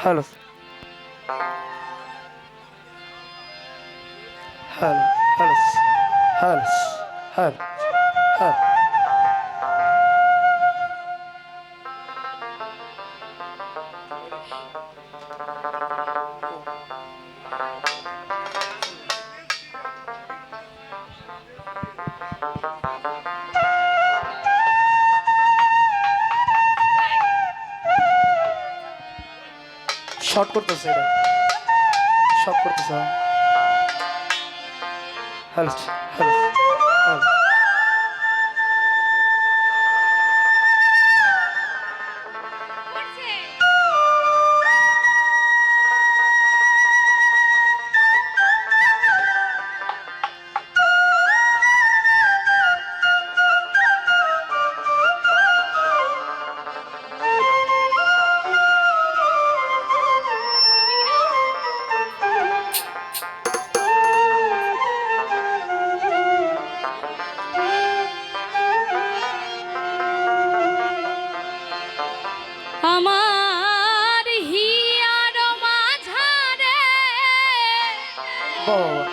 Hello hello hello hello hello hello. Short করতেছে এটা, short করতেছে। Hello hello hello. আমার হিয়ার মাঝারে বাবা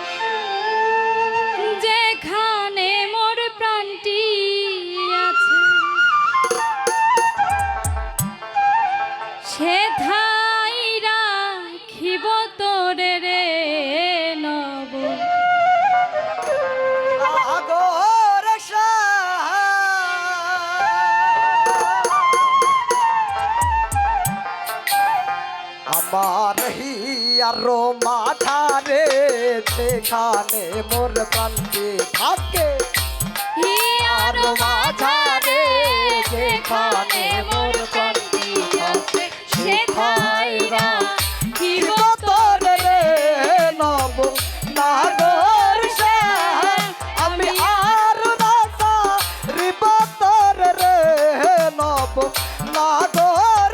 যেখানে মোর প্রাণটি আছে সেথাই রাখিব তোরে রে নব। আমার হিয়ার মাঝারে যেখানে মোর প্রান্তে থাকে, হিয়ার মাঝারে যেখানে মোর প্রাণটি আছে সেথাই রাখিব তোর রে নব নাগর আমি আর রাসা রিব তোর রে নব নাগর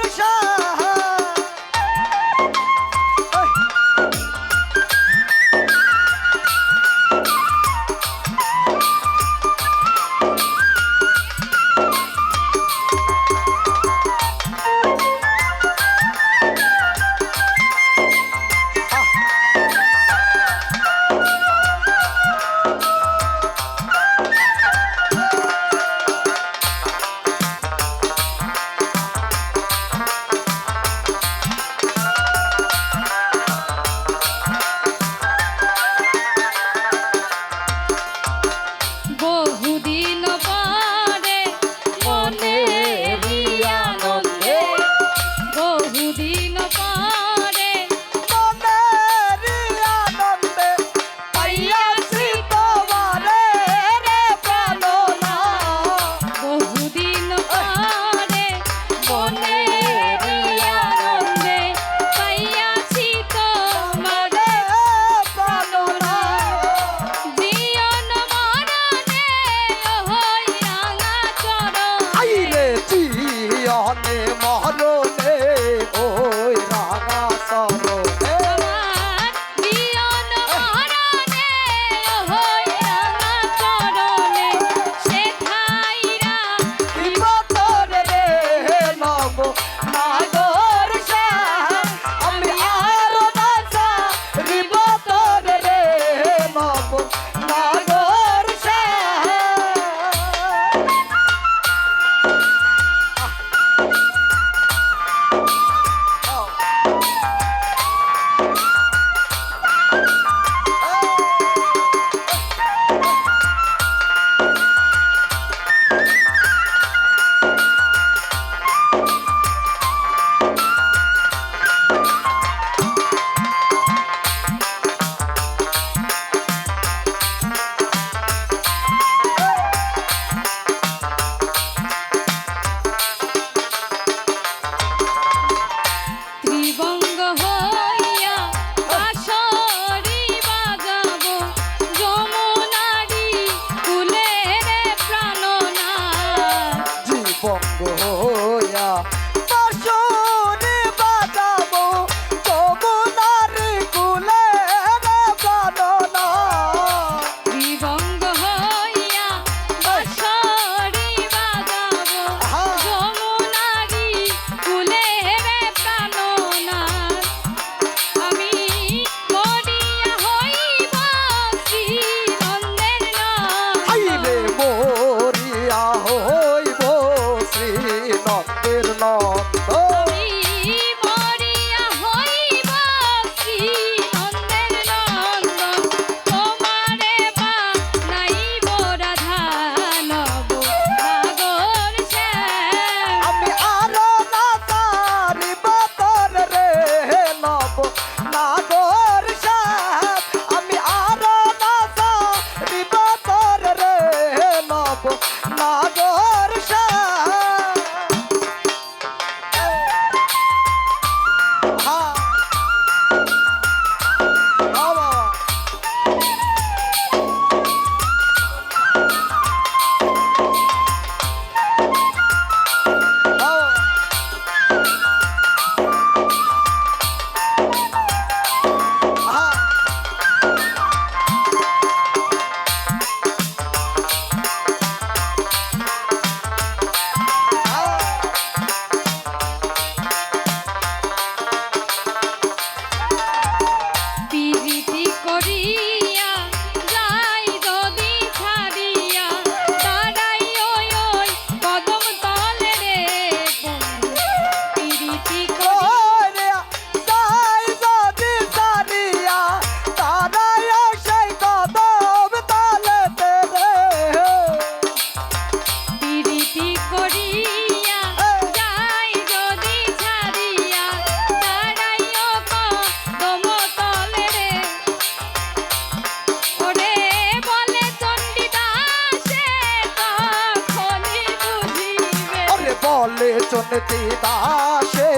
বনতি দাসে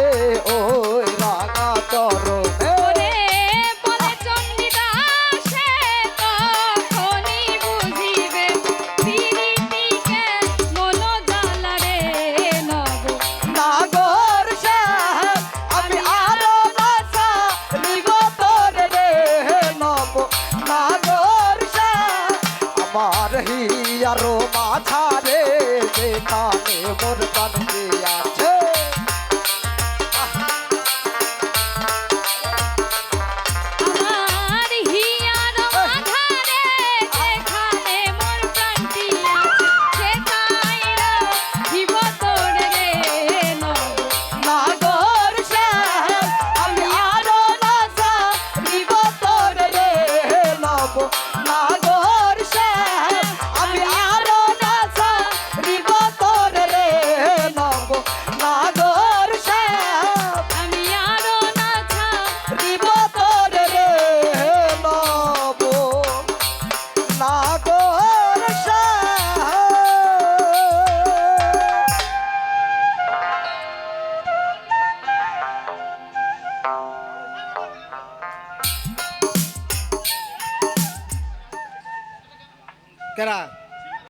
ওই রাঙা চরণে ওরে বলে চণ্ডীদাসে তখনই বুঝিবে পিরিতিকে মন জ্বালা রে নব নাগর শ্যাম আমি আরো নাসা নিগতর রে নব নাগর শ্যাম আমার হিয়ারো মাঝারে যেখানে মোর বানতে আছে আমার হিয়ার আধারে যেখানে মোর প্রাণটি আছে সেখাইরা জীব তোর রে নব নাগর শ্যাম আমি আরো নাসা নিগতর রে নব নাগর শ্যাম আমি আরো নাসা নিগতর রে নব নাগর শ্যাম আমি আরো নাছা নিগতর রে নব নাগর শ্যাম কেরা